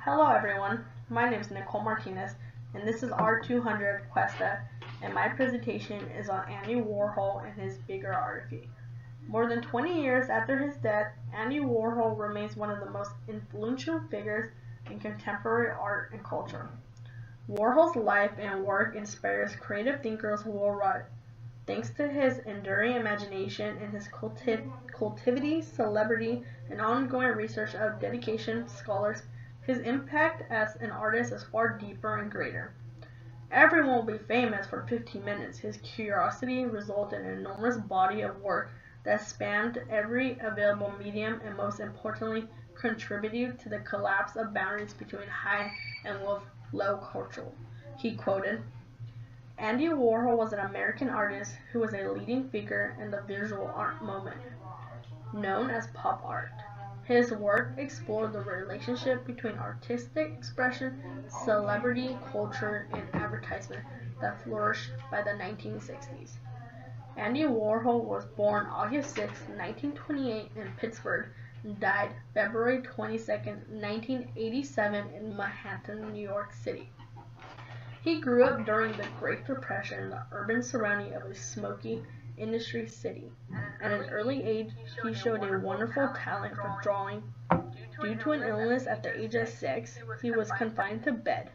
Hello everyone, my name is Nicole Martinez, and this is R200 Questa, and my presentation is on Andy Warhol and his bibliography. More than 20 years after his death, Andy Warhol remains one of the most influential figures in contemporary art and culture. Warhol's life and work inspires creative thinkers worldwide. Thanks to his enduring imagination and his cultivity, celebrity, and ongoing research of dedication scholars, his impact as an artist is far deeper and greater. Everyone will be famous for 15 minutes. His curiosity resulted in an enormous body of work that spanned every available medium and most importantly contributed to the collapse of boundaries between high and low culture. He quoted, "Andy Warhol was an American artist who was a leading figure in the visual art movement, known as pop art. His work explored the relationship between artistic expression, celebrity, culture, and advertisement that flourished by the 1960s. Andy Warhol was born August 6, 1928 in Pittsburgh and died February 22, 1987 in Manhattan, New York City. He grew up during the Great Depression in the urban surrounding of a smoky industry city. At an early age, he showed a wonderful talent for drawing. Due to an illness at the age of 6, he was confined to bed.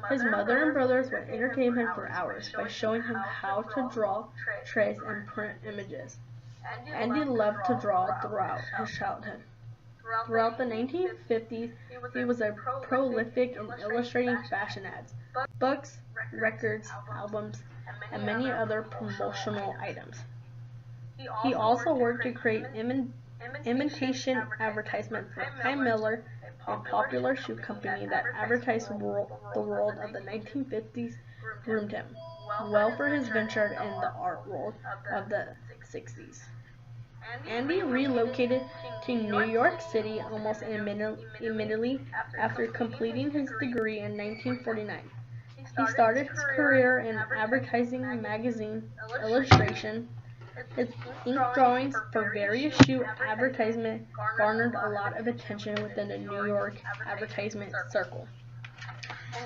His mother and brothers would entertain him for hours by showing him how to draw, trace, and print images. Andy loved to draw throughout his childhood. Throughout the 1950s, he was prolific in illustrating fashion ads, books, records, albums, and many other promotional items. He also worked to create imitation advertisements for Time Miller, a popular shoe company that advertised the world of the 1950s, groomed him well for his venture in the art world of the 60s. Andy relocated to New York City almost immediately after completing his degree in 1949. He started his career in advertising, magazine illustration. His ink drawings for various shoe advertisements garnered a lot of attention within the New York advertisement circle.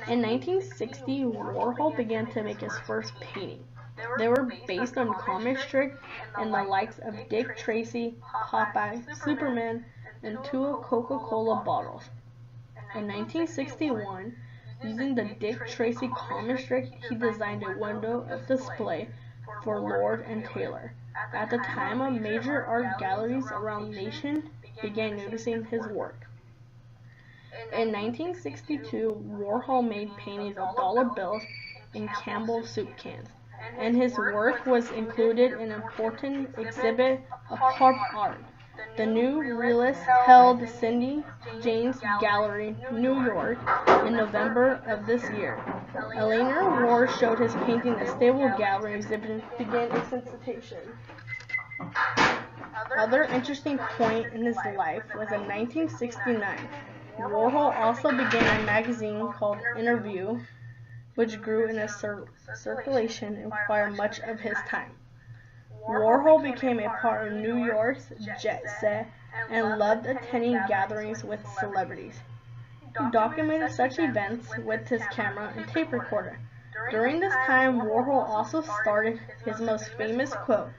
In 1960, Warhol began to make his first painting. They were based on comic strips and the likes of Dick Tracy, Popeye, Superman, and 2 Coca-Cola bottles. In 1961, using the Dick Tracy comic strip, he designed a window of display for Lord and Taylor. At the time, major art galleries around the nation began noticing his work. In 1962, Warhol made paintings of dollar bills and Campbell soup cans, and his work was included in an important exhibit of pop art. The New Realist held Cindy James Gallery, New York, in November of this year. A later war showed his painting at Stable Gallery exhibit began its institution. Other interesting point in his life was in 1969. Warhol also began a magazine called Interview, which grew in a circulation and required much of his time. Warhol became a part of New York's jet set and loved attending gatherings with celebrities. He documented such events with his camera and tape recorder. During this time, Warhol also started his most famous quote,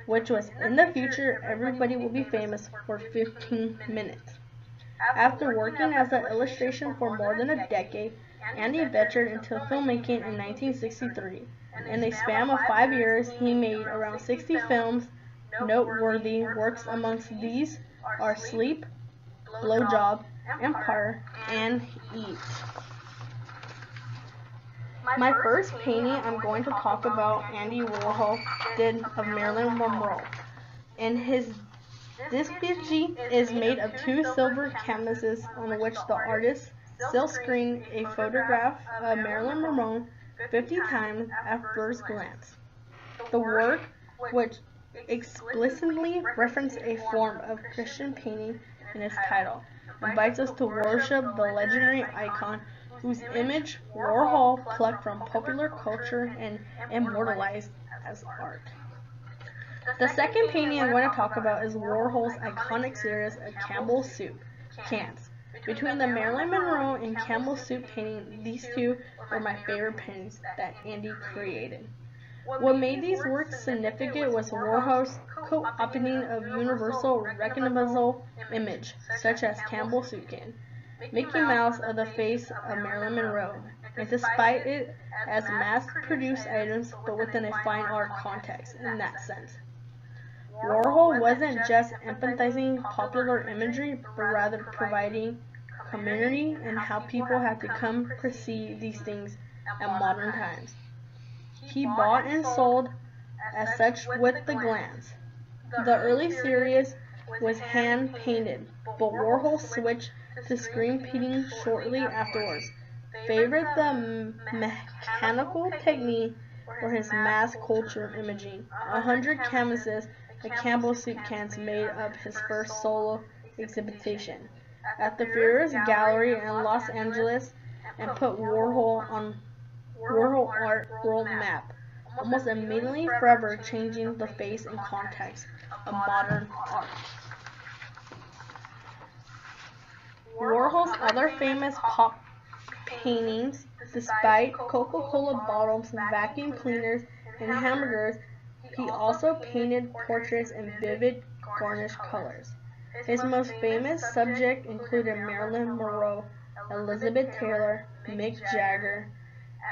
which was, "In the future, everybody will be famous for 15 minutes. After working as an illustration for more than a decade, Andy ventured into filmmaking in 1963. In a span of 5 years, he made around 60 films. Noteworthy works amongst these are Sleep, Blowjob, Empire, and Eat. My first painting I'm going to talk about Andy Warhol did of Marilyn Monroe. This effigy is made of 2 silver canvases on which the artist silk-screened a photograph of Marilyn Monroe 50 times at first glance. The work, which explicitly references a form of Christian painting in its title, invites us to worship the legendary icon whose image Warhol plucked from popular culture and immortalized as art. The second painting I'm going to talk about is Warhol's iconic series of Campbell soup cans. Between the Marilyn Monroe and Campbell Soup painting, these two were my favorite paintings that Andy created. What made these works significant was Warhol's co-opting of universal recognizable image, such as Campbell Soup can, Mickey Mouse of the face of Marilyn Monroe, and despite it as mass-produced items, but within a fine art context in that sense. Warhol wasn't just emphasizing popular imagery, but rather providing community and how people have become perceive these things at modern times. He bought and sold as such with the glance. The early series was hand-painted, but Warhol switched to screen painting shortly afterwards. Favored the mechanical technique for his mass culture imaging. 100 canvases of Campbell Soup cans made up his first solo exhibition at the Furious Gallery in Los Angeles and put Warhol on Warhol art world map, almost immediately forever changing the face and context of modern art. Warhol's other famous pop paintings, despite Coca-Cola bottles, vacuum cleaners, and hamburgers, he also painted portraits in vivid garnish colors. His most famous subject included Marilyn Monroe, Elizabeth Taylor, Mick Jagger.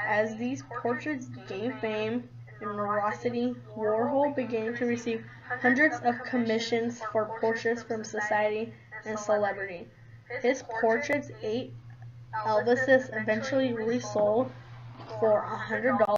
As these portraits gained fame and notoriety, Warhol began to receive hundreds of commissions for portraits from society and celebrity. His portraits, 8 Elvises, eventually resold for $100.